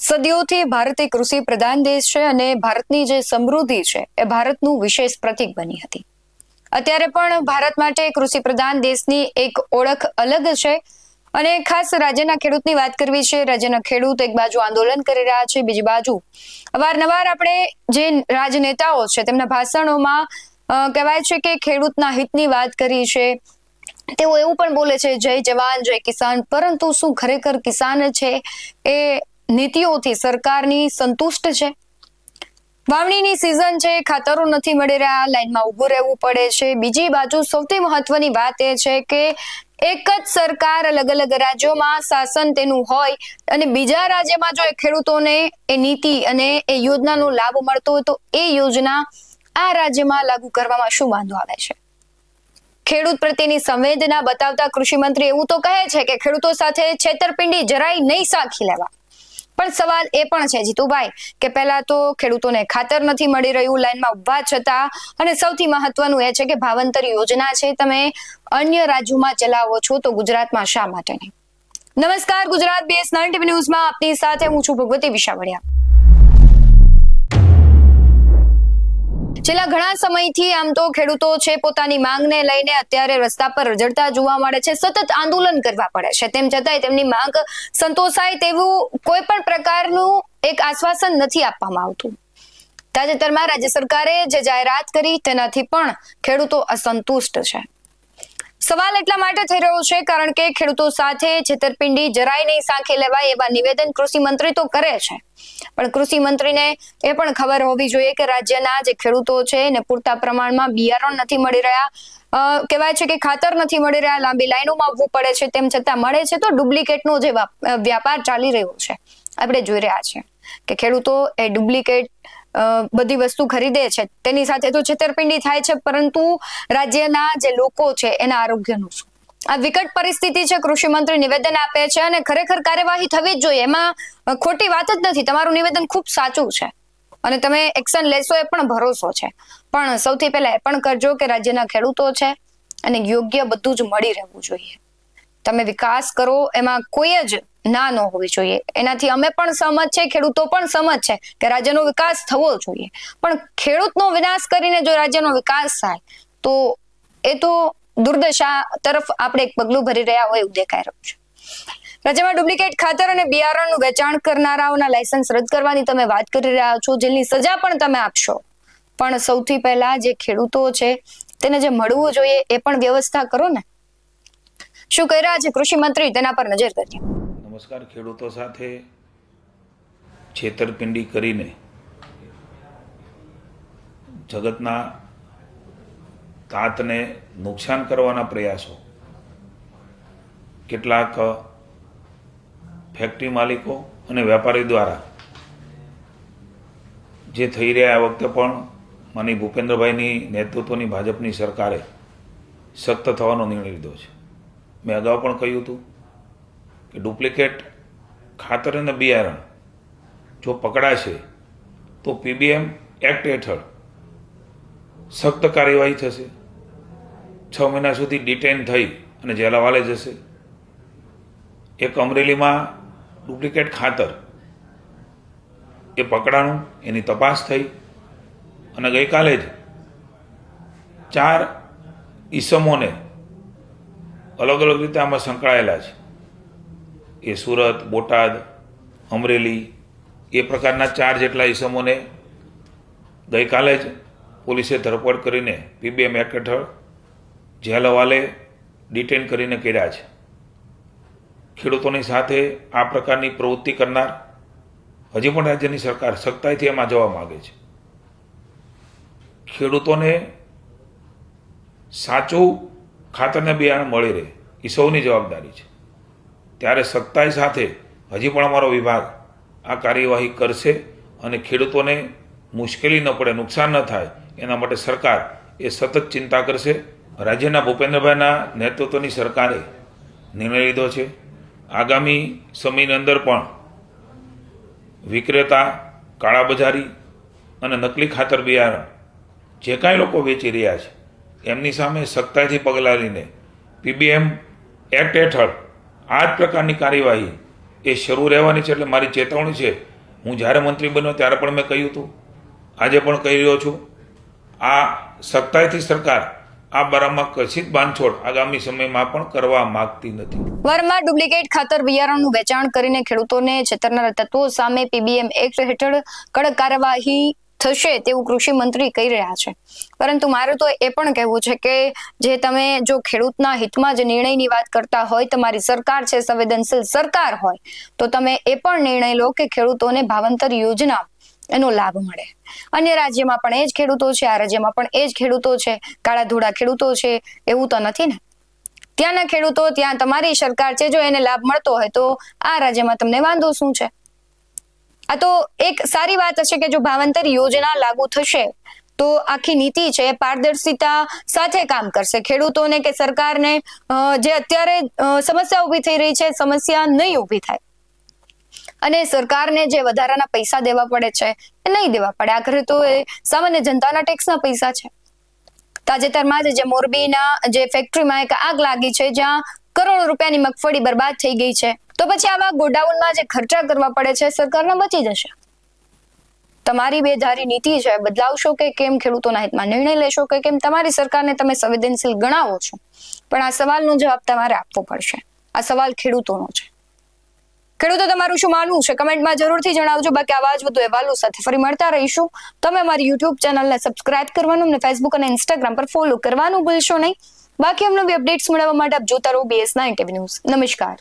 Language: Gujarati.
સદીઓથી ભારત એક કૃષિ પ્રધાન દેશ છે અને ભારતની જે સમૃદ્ધિ છે એ ભારતનું વિશેષ પ્રતીક બની હતી. અત્યારે પણ ભારત માટે કૃષિ પ્રધાન દેશની એક ઓળખ અલગ છે અને ખાસ રાજ્યના ખેડૂતની વાત કરવી છે. રાજ્યના ખેડૂત એક બાજુ આંદોલન કરી રહ્યા છે, બીજી બાજુ અવારનવાર આપણે જે રાજનેતાઓ છે તેમના ભાષણોમાં કહેવાય છે કે ખેડૂતના હિતની વાત કરી છે. તેઓ એવું પણ બોલે છે જય જવાન જય કિસાન, પરંતુ શું ખરેખર કિસાન છે એ નીતિઓથી સરકારની સંતુષ્ટ છે? વાવણીની સિઝન છે, ખાતરો નથી મળી રહ્યા, લાઈનમાં ઊભું રહેવું પડે છે. બીજી બાજુ સૌથી મહત્વની વાત એ છે કે એક જ સરકાર અલગ અલગ રાજ્યોમાં શાસન તેનું હોય અને બીજા રાજ્યમાં જો એ ખેડૂતોને એ નીતિ અને એ યોજનાનો લાભ મળતો હોય તો એ યોજના આ રાજ્યમાં લાગુ કરવામાં શું વાંધો આવે છે? ખેડૂત પ્રત્યેની સંવેદના બતાવતા કૃષિ મંત્રી એવું તો કહે છે કે ખેડૂતો સાથે છેતરપિંડી જરાય નહીં સાખી લેવા. પણ સવાલ એ પણ છે જીતુભાઈ કે પહેલા તો ખેડૂતોને ખાતર નથી મળી રહ્યું, લાઈનમાં ઉભા છતાં, અને સૌથી મહત્વનું એ છે કે ભાવાંતર યોજના છે તમે અન્ય રાજ્યોમાં ચલાવો છો તો ગુજરાતમાં શા માટે નહીં? નમસ્કાર, ગુજરાત BS9 TV ન્યૂઝમાં આપની સાથે હું છું ભગવતી વિશાવડિયા. છેલ્લા ઘણા સમયથી આમ તો ખેડૂતો છે પોતાની માંગને લઈને અત્યારે રસ્તા પર રઝળતા જોવા મળે છે, સતત આંદોલન કરવા પડે છે. તેમ છતાંય તેમની માંગ સંતોષાય તેવું કોઈ પણ પ્રકારનું એક આશ્વાસન નથી આપવામાં આવતું. તાજેતરમાં રાજ્ય સરકારે જે જાહેરાત કરી તેનાથી પણ ખેડૂતો અસંતુષ્ટ છે. સવાલ એટલા માટે થઈ રહ્યો છે કારણ કે ખેડૂતો સાથે છેતરપિંડી જરાય નહીં સાંખી લેવાય એવા નિવેદન કૃષિ મંત્રી તો કરે છે, પણ કૃષિ મંત્રીને એ પણ ખબર હોવી જોઈએ કે રાજ્યના જે ખેડૂતો છે એને પૂરતા પ્રમાણમાં બિયારણ નથી મળી રહ્યા, કહેવાય છે કે ખાતર નથી મળી રહ્યા, લાંબી લાઈનોમાં ઊભું પડે છે. તેમ છતાં મળે છે તો ડુપ્લિકેટનો જે વ્યાપાર ચાલી રહ્યો છે આપણે જોઈ રહ્યા છે કે ખેડૂતો એ ડુપ્લિકેટ બધી વસ્તુ ખરીદે છે, તેની સાથે તો છેતરપિંડી થાય છે, પરંતુ રાજ્યના જે લોકો છે એના આરોગ્યનું શું? આ વિકટ પરિસ્થિતિ છે. કૃષિ મંત્રી નિવેદન આપે છે અને ખરેખર કાર્યવાહી થવી જ જોઈએ, એમાં ખોટી વાત જ નથી. તમારું નિવેદન ખૂબ સાચું છે અને તમે એક્શન લેશો એ પણ ભરોસો છે, પણ સૌથી પહેલા એ પણ કરજો કે રાજ્યના ખેડૂતો છે અને યોગ્ય બધું જ મળી રહેવું જોઈએ. તમે વિકાસ કરો એમાં કોઈ જ ના ન હોવી જોઈએ. એનાથી અમે પણ સહમત છે, ખેડૂતો પણ સહમત છે કે રાજ્યનો વિકાસ થવો જોઈએ, પણ ખેડૂતનો વિનાશ કરીને જો રાજ્યનો વિકાસ થાય તો એ તો દુર્દશા તરફ આપણે એક પગલું ભરી રહ્યા હોય એવું દેખાઈ રહ્યું છે. રાજ્યમાં ડુપ્લિકેટ ખાતર અને બિયારણનું વેચાણ કરનારાઓના લાયસન્સ રદ કરવાની તમે વાત કરી રહ્યા છો, જેલની સજા પણ તમે આપશો, પણ સૌથી પહેલા જે ખેડૂતો છે તેને જે મળવું જોઈએ એ પણ વ્યવસ્થા કરો ને. શું કહી રહ્યા છે કૃષિ મંત્રી તેના પર નજર કરીએ. નમસ્કાર. ખેડૂતો સાથે છેતરપિંડી કરીને જગતના તાતને નુકસાન કરવાના પ્રયાસો કેટલાક ફેક્ટરી માલિકો અને વેપારી દ્વારા જે થઈ રહ્યા આ વખતે પણ માનની ભૂપેન્દ્રભાઈની નેતૃત્વની ભાજપની સરકારે સખ્ત થવાનો નિર્ણય લીધો છે. મેં અગાઉ પણ કહ્યું હતું કે ડુપ્લિકેટ ખાતર અને બિયારણ જો પકડાશે તો PBM એક્ટ હેઠળ સખ્ત કાર્યવાહી થશે. 6 મહિના સુધી ડિટેન થઈ અને જેલ હવાલે જશે. એક અમરેલીમાં ડુપ્લિકેટ ખાતર એ પકડાણું, એની તપાસ થઈ અને ગઈકાલે જ 4 ઈસમોને અલગ અલગ રીતે આમાં સંકળાયેલા છે. એ સુરત, બોટાદ, અમરેલી એ પ્રકારના 4 જેટલા ઈસમોને ગઈકાલે જ પોલીસે ધરપકડ કરીને PBM એક્ટ હેઠળ જેલ હવાલે ડિટેન કરીને કર્યા છે. ખેડૂતોની સાથે આ પ્રકારની પ્રવૃત્તિ કરનાર હજી પણ રાજ્યની સરકાર સખ્તાઈથી એમાં જવા માગે છે. ખેડૂતોને સાચું ખાતરને બિયારણ મળી રહે એ સૌની જવાબદારી છે, ત્યારે સખ્તાઈ સાથે હજી પણ અમારો વિભાગ આ કાર્યવાહી કરશે અને ખેડૂતોને મુશ્કેલી ન પડે, નુકસાન ન થાય એના માટે સરકાર એ સતત ચિંતા કરશે. રાજ્યના ભૂપેન્દ્રભાઈના નેતૃત્વની સરકારે નિર્ણય લીધો છે આગામી સમયની અંદર પણ વિક્રેતા, કાળાબજારી અને નકલી ખાતર બિયારણ જે કાંઈ લોકો વેચી રહ્યા છે એમની સામે સખ્તાઈથી પગલાં લઈને PBM એક્ટ હેઠળ આ જ પ્રકારની કાર્યવાહી એ શરૂ રહેવાની છે. એટલે મારી ચેતવણી છે હું જ્યારે મંત્રી બન્યો ત્યારે પણ મેં કહ્યું હતું, આજે પણ કહી રહ્યો છું, આ સત્તાથી સરકાર આ બારામાં કશિત બાંધછોડ આગામી સમયમાં પણ કરવા માંગતી નથી. વારંવાર ડુપ્લિકેટ ખાતર બિયારણનું વેચાણ કરીને ખેડૂતોને છેતરનારા તત્વો સામે પીબીએમ એક્ટ હેઠળ કડક કાર્યવાહી થશે તેવું કૃષિ મંત્રી કહી રહ્યા છે. પરંતુ મારું તો એ પણ કહેવું છે કે જે તમે જો ખેડૂતના હિતમાં જે નિર્ણયની વાત કરતા હોય, તમારી સરકાર છે સંવેદનશીલ સરકાર હોય, તો તમે એ પણ નિર્ણય લો કે ખેડૂતોને ભાવાંતર યોજના એનો લાભ મળે. અન્ય રાજ્યમાં પણ એ જ ખેડૂતો છે, આ રાજ્યમાં પણ એ જ ખેડૂતો છે, કાળા ધોળા ખેડૂતો છે એવું તો નથી ને. ત્યાંના ખેડૂતો, ત્યાં તમારી સરકાર છે, જો એને લાભ મળતો હોય તો આ રાજ્યમાં તમને વાંધો શું છે? આ તો એક સારી વાત હશે કે જો ભાવાંતર યોજના લાગુ થશે તો આખી નીતિ છે પારદર્શિતા સાથે કામ કરશે. ખેડૂતોને કે સરકારને જે અત્યારે સમસ્યા ઊભી થઈ રહી છે, સમસ્યા નહીં ઊભી થાય. અને સરકારને જે વધારાના પૈસા દેવા પડે છે એ નહીં દેવા પડે. આખરે તો એ સામાન્ય જનતાના ટેક્સના પૈસા છે. તાજેતરમાં જ જે મોરબીના જે ફેક્ટરીમાં એક આગ લાગી છે, જ્યાં કરોડો રૂપિયાની મગફળી બરબાદ થઈ ગઈ છે, તો પછી આવા ગોડાઉનમાં જે ખર્ચા કરવા પડે છે સરકારના બચી જશે. તમારી બેધારી નીતિ છે બદલાવશો કે કેમ? ખેડૂતોના હિતમાં નિર્ણય લેશો કે કેમ? તમારી સરકારને તમે સંવેદનશીલ ગણાવો છો, પણ આ સવાલનો જવાબ તમારે આપવો પડશે. આ સવાલ ખેડૂતોનો છે. ખેડૂતો, તમારું શું માનવું છે કમેન્ટમાં જરૂરથી જણાવજો. બાકી આવા જ વધુ અહેવાલો સાથે ફરી મળતા રહીશું. તમે અમારી યુટ્યુબ ચેનલને સબસ્ક્રાઇબ કરવાનું અને ફેસબુક અને ઇન્સ્ટાગ્રામ પર ફોલો કરવાનું ભૂલશો નહીં. બાકી અમને અપડેટ્સ મેળવવા માટે આપ જોતા રહો BS9 TV ન્યૂઝ. નમસ્કાર.